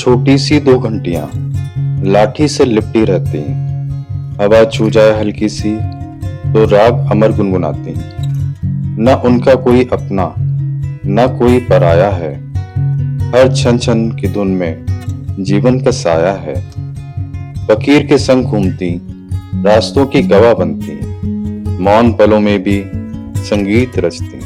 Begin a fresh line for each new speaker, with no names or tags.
छोटी सी दो घंटियां लाठी से लिपटी रहती, हवा छू जाए हल्की सी तो राग अमर गुनगुनाती। न उनका कोई अपना न कोई पराया है, हर छन छन की धुन में जीवन का साया है। फकीर के संग घूमती, रास्तों की गवाह बनती, मौन पलों में भी संगीत रचती।